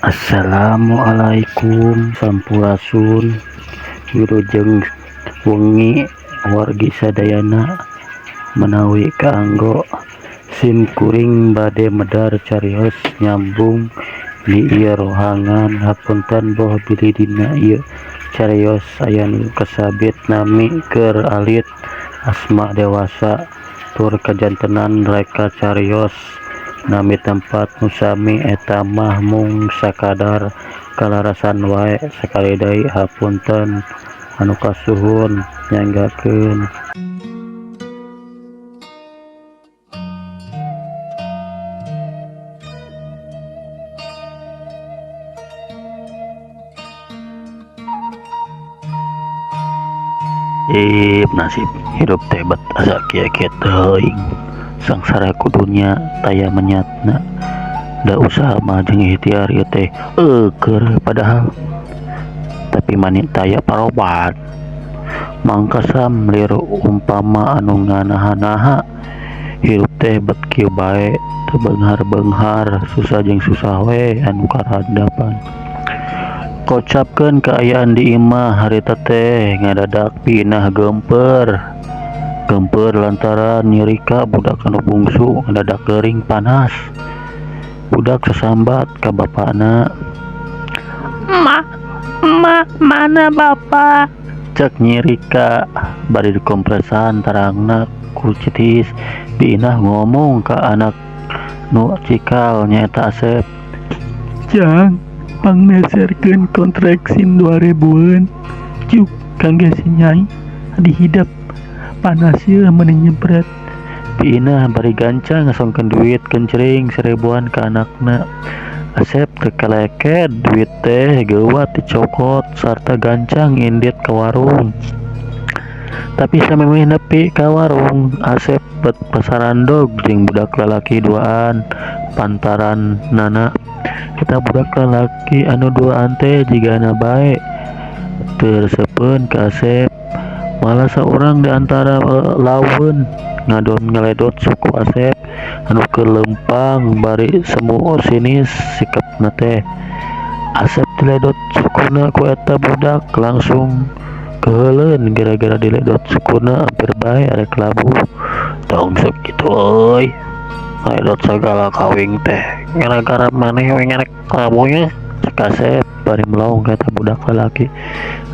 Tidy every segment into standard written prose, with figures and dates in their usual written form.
Assalamualaikum Sampurasun Wilujeng wengi wargi sadayana menawi kaanggo sim kuring bade medar carios nyambung di ieu rohangan. Hapunten boh bilih dina ieu carios aya nu kasabit nami keur alit asma dewasa tur kajantenan reka carios nami tempat nu sami eta mah mung sakadar kalarasan wae. Sakali deui hapunten anu kasuhun nyanggakeun. Nasib hidup teh bet asa kieu-kieu teuing, sangsara kudunya taya menyatna. Da usaha mah jeung ikhtiar ieu teh eukeur padahal, tapi mani taya parobat. Mangkasam lir umpama anu nganaha-naha hirup teh bet kieu bae, teu beunghar-beunghar, susah jeung susah we anu karandapan. Kocapkeun kaayaan di imah harita teh ngadadak pinah gempeur lantaran nyirika budak anu bungsu ngadadak geuring panas. Budak sasambat ka bapana, mana bapak?" Cek nyirika bari dikompresan tarangna ku citis. Pinah ngomong ka anak nu cikal nyaeta Asep, "Jang, pangmeserkeun kontrak SIM 2000-an. Cuk kangge si Nyai dihidap panas ieu meuni nyempret." Pinah bari gancang ngasongkeun duit kencering 1000-an ka anakna. Asep teu kaleket duit teh geuwat dicokot sarta gancang indit ka warung. Tapi samemeh nepi ka warung, Asep bet pasarandog jeung budak lalaki duaan pantaran nana. Eta budak lalaki anu duaan teh jigana bae teu reseupeun ka Asep, malah saurang di antara laweun ngaledot suku Asep anu keur lempang bari semu sinis sikepna teh. Asep diledot sukuna ku eta budak langsung keheuleun gara-gara diledot sukuna hampir bae arek labuh. Tong sok kitu euy, ngaledot sagala kawing teh gara-gara maneh we ngarek labuhnya. Cek Asep bari melong ka eta budak lalaki.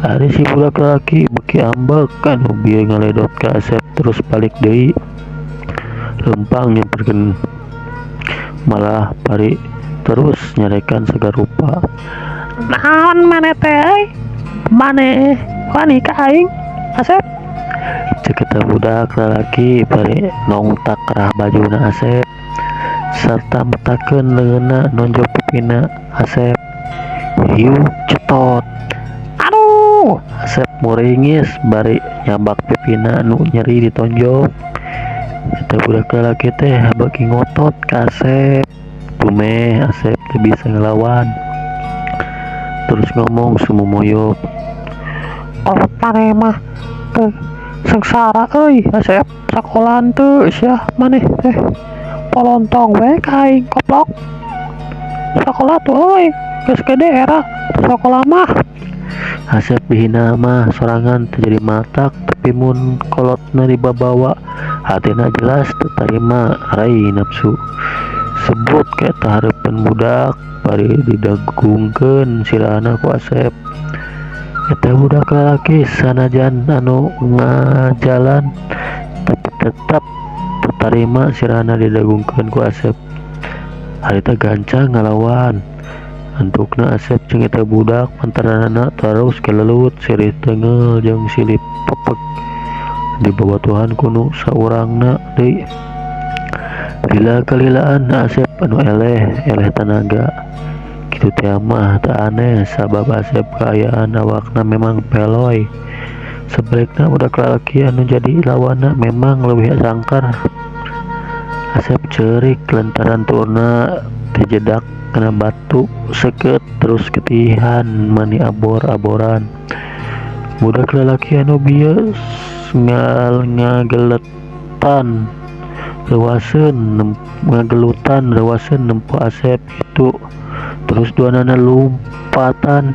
Ari si budak lalaki beuki ambek anu bieu ngaledot ka Asep terus balik deui lempang nyamperkeun, malah bari terus nyarekan sagarupa, "Naon maneh teh? Maneh wani ka aing, Asep?" Cek eta budak lalaki bari nongtak rah bajuna Asep sarta metakeun leunna nonjok pipina Asep. Hiu cetot. "Aduh!" Asep muringis bari nyambak pipina nu nyeri ditonjok. Eta budak lalaki teh beuki ngotot ka Asep. Tumeh Asep teu bisa ngelawan. Terus ngomong sumumuyup, "Kolot maneh mah teu sengsara euy Asep, sakolahan teu sia maneh teh polontong we ka aing koplok. Sakola tuh euy, geus gede era sakola mah." Asep dihina mah sorangan teu jadi matak, tapi mun kolotna dibabawa hatina jelas teu tarima rai nafsu. Sebut ka eta hareupeun budak bari didagungkeun sirahna ku Asep. Eta budak lalaki sanajan anu ngajalan tapi tetep teu tarima sirahna didagungkeun ku Asep. Harita gancang ngalawan. Antukna Asep jeung eta budak pantaranna terus kelelut sirih teungel jeung silih pepek dibabatuhan ku nu saurangna deui. Lila-kalilaan Asep anu eleh tanaga. Kitu teh mah teu aneh sabab Asep kaayaan awakna memang peloy. Sebalikna budak lalaki anu jadi lawanna memang leuwih sangkar. Asep ceurik lantaran tuurna terjedak kena batu seukeut terus ketihan mani abor-aboran. Budak lalaki anu bieu ngageletan ngagelutan leuwaseun nempo Asep itu terus duanana lompatan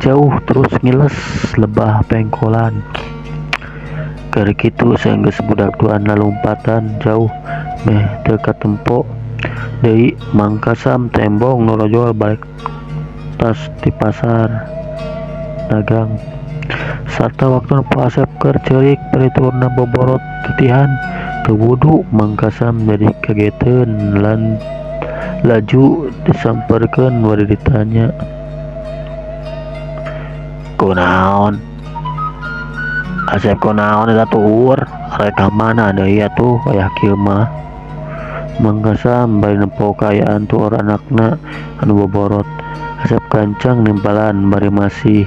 jauh terus ngiles lebah pengkolan. Keur kitu saenggeus budak duana lompatan jauh meh teu katempo deui mangkasam tembong nu rojol balik tas di pasar dagang. Sarta waktu Po Asep keur ceurik pariturna boborot titihan teu wudu mangkasam jadi kageteun lan laju disamperkeun bari ditanya, kunaon Asep, kunaon eta tuur rek ka mana deui atuh aya kieu mah. Mangkasam bari nempo kaayaan tuur anakna anu boborot. Asep kancang nimpalan bari masih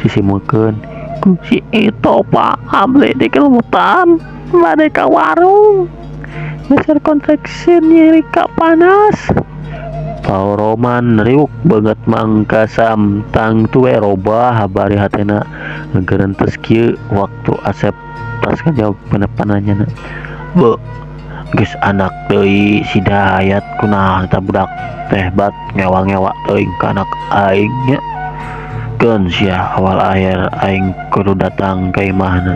sisimukeun, ku si itu Pak abli di kelutan bade ka warung geser kontraksi nyeri ka panas. Pau Roman riuk banget Mangkasam tang tuwe robah bari hatena ngeurentes kieu waktu Asep pas ngajawab pananyana. Be geus anak deui si Dayat kunaon eta budak teh bat ngewa-ngewa teuing ka anak aing nya. Keun sia awal akhir aing kudu datang ka imahna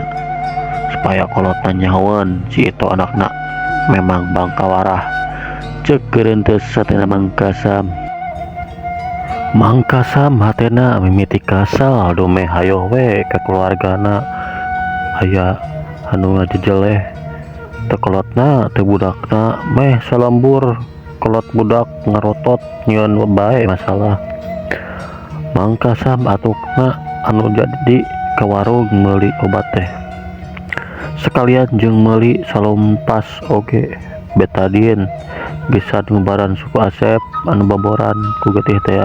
supaya kolot nanyahoeun si itu anakna memang bangkawarah. Ceuk geurentes satena Mangkasam. Mangkasam hatena mimiti kasal domeh hayo we ka keluargana aya anu ngajejeleh teu kolotna teu budakna meh salambur kolot budak ngarotot nyieun bae masalah. Mangkasam atukna anu jadi ka warung meuli obat teh sekalian jeung meuli salompas oge betadin geus ngubaran suku Asep anu baboran ku getih teh.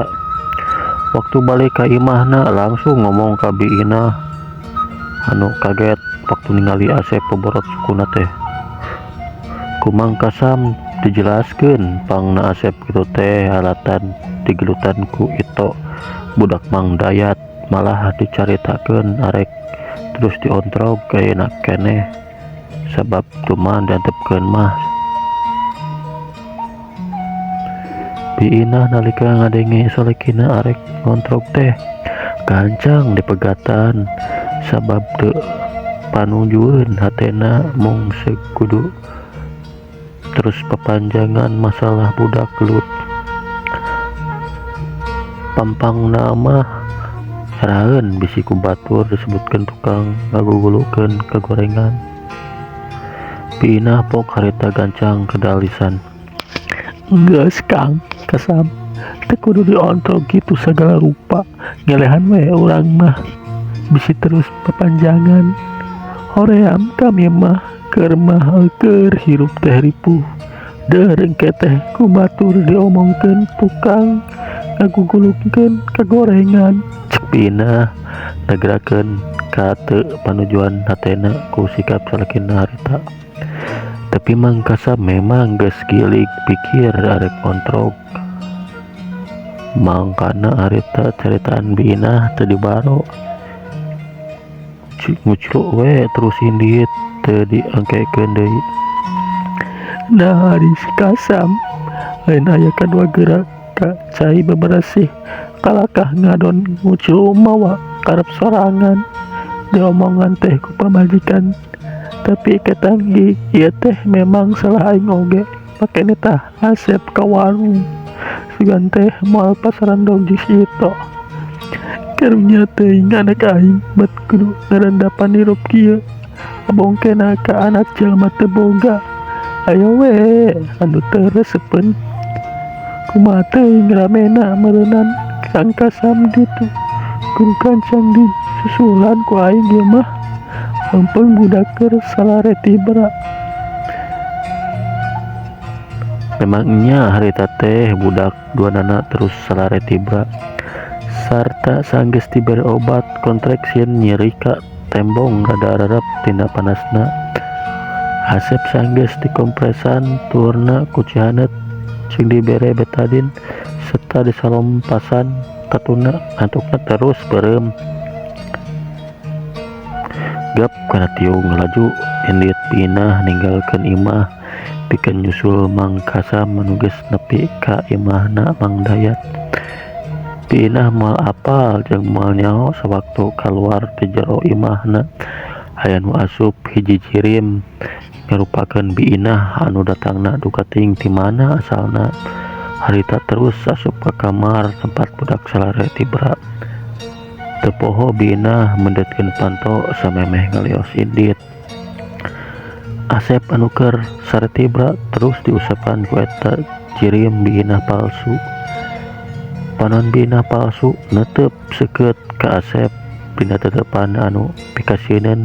Waktu balik ka imahna langsung ngomong ka biina anu kaget waktu ningali Asep boborot sukuna teh. Ku Mangkasam dijelaskeun pangna Asep kitu teh alatan digelutan ku itu budak Mang Dayat, malah dicaritakeun arek terus diontrog kayeuna keneh sabab tuman diantepkeun mah. Biina nalika ngadenge salekina arek ngontrog teh gancang dipegatan sabab teu panunjueun hatena mung sekudu terus papanjangan masalah budak gelut. Pampangna mah saraheun bisi ku batur disebutkeun tukang ngagugulukeun kagorengan. Biina pok harita gancang kedalisan. Geus Kang Kasam teu kudu diontrog gitu segala rupa ngelehan we urang mah bisi terus papanjangan. Hoream kami mah keur hirup teh ripuh dereng keteh ku batur diomongkeun tukang ngagugulukeun kagorengan. Cek Biina nagerakeun ka teu panujuan hatena ku sikap salakina harita. Tapi Mangkasam memang geus gilig pikir arek kontrog. Mangkana harita caritaan Biina teu dibaro. Ngucluk we terus indit teu diangkekeun deui. Nah ari si Kasam lain aya kadua gerak ka cai beberesih kalakah ngadon ngucluk mawa karep sorangan diomongan teh ku pamajikan. Tapi ketanggi ieu teh memang salah aing oge pakene tah Asep ka warung sugan teh moal pasaran dog di situ. Karunya teuing anak aing bet kudu ngarandapan hirup kieu abongkena ka anak jalma teu boga. Ayo we anu teu reseupeun kumaha teuing ramena meureunnan Kang Kasam ditu kudu kancang di susulan ku aing ieu mah lempeng budak keur salare tibra. Memangnya harita teh budak duanana terus salare tibra sarta sanggeus diberi obat kontraksin nyeri ka tembong rada rarep tina panasna. Asep sanggeus dikompresan turna ku Cihaneut jeung dibere betadin serta disalompasan tatuna antukna terus beureum. Gap kana tiung laju indit Biina ninggalkeun imah pikeun nyusul Mang Kasam menugas nepi ka imahna Mang Dayat. Biinah moal apal jeung moal nyaho sawaktu kaluar ti jero imahna aya nu asup hiji jirim ngarupakeun biinah anu datangna duka ting ti mana asalna. Harita terus asup ka kamar tempat budak salare tibra. Teu poho biinah mendetkeun panto samemeh ngalios indit. Asep anu keur sare tibra terus diusapan ku eta jirim biinah palsu. Panon biinah palsu netep seukeut ka Asep dina tetepan anu pikasieun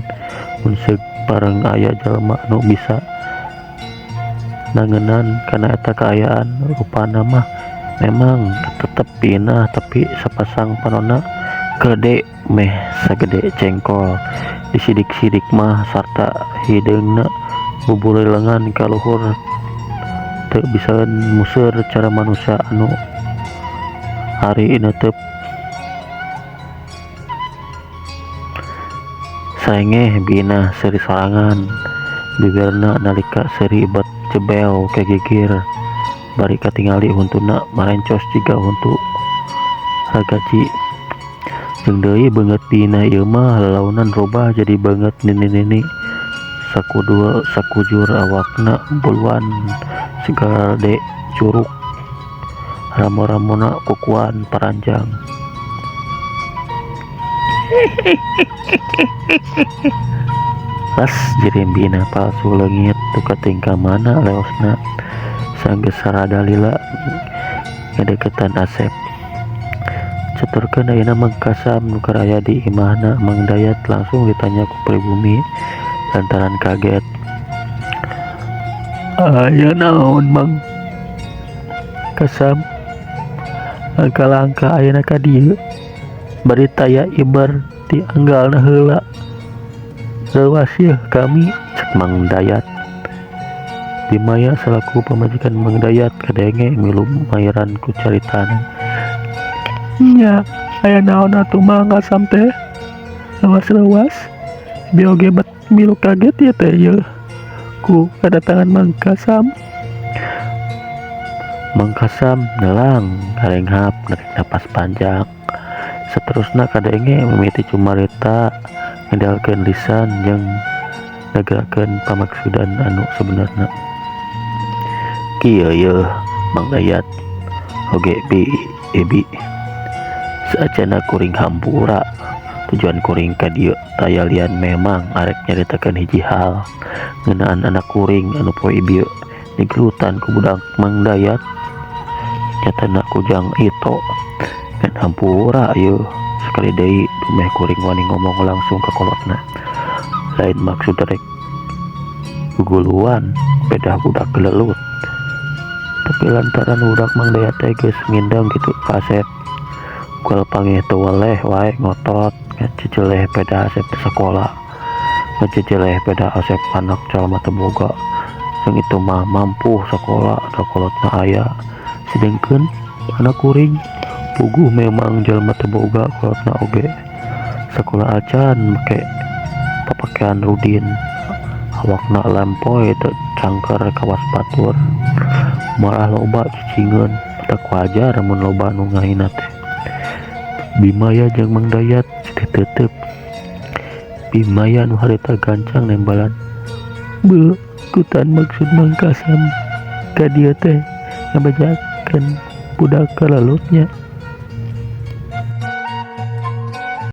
mun seug bareng aya jalma anu bisa nangenan kana eta kaayaan. Rupana mah memang tetep biinah tapi sapasang panonna gede meh sagede cengkol. Disidik-sidik mah sarta hideungna bubule lengan ka luhur teu bisaeun museur cara manusia anu hari inetep. Saengeh biinah seri sorangan bibirna nalika seri bet jebel kegigir bari katingali huntuna marencos jiga huntu ragaci. Jeung deui beungeut biinah ieu mah lalaunan robah jadi beungeut nini-nini sakujur awakna buluan segede curug ramo-ramona kukuan paranjang. Las jirim biinah palsu leungit tuka tingkah mana leosna sanggeus sarada lila ngadeukeutan Asep. Caturkeun ayeuna Mang Kasam nu keur aya di imahna Mang Dayat langsung ditanya ku pribumi lantaran kaget. "Aya naon Mang Kasam? Langkah-langkah ayeuna ka dieu bari taya ibar ti anggalna heula. Leuwas yeuh kami," cek Mang Dayat. Bimaya selaku pamajikan Mang Dayat kadenge milu mayeran ku caritana. "Nya, aya naon atuh Mang Kasam teh? Leuwas-leuwas. Bi oge bet milu kaget ieu teh yeuh ku kadatangan Mang Kasam." Mang Kasam nelang ngarenghap narik napas panjang. Saterusna kadenge mimiti cumarita ngandalkeun lisan jeung ngagerakeun pamaksudan anu sebenarna. "Kieu yeuh Mang Dayat, oge bi saacana kuring hampura. Tujuan kuring ka dieu taya lian memang arek nyaritakeun hiji hal ngeunaan anak kuring anu poe ieu digelutan ku budak Mang Dayat. Nyatana kujang ito ngan hampura yeuh. Sekali deui dumeh kuring wani ngomong langsung ka kolotna. Lain maksud rek guguluan bedah budak gelelut. Tapi lantaran budak Mang Dayat teh geus ngindeng kitu ka Asep, kuel pangeh teu weleh wae ngotot ngajejeleh peda Asep di sakola. Ngajejeleh peda Asep anak jalma teu boga. Jeung itu mah mampu sakola da kolotna aya. Sidengkeun anak kuring puguh memang jalma teu boga kolotna oge. Sakola acan make papakean rudin. Awakna lempoy teu cangker kawas batur. Malah loba cicingeun tak wajar mun loba nu ngahina teh. Bimaya jeung Mang Dayat teh teuteup. Bimaya nu harita gancang nembalan. "Beuh, kutan maksud Mang Kasam ka dieu teh ngabajakeun budak kalelutnya."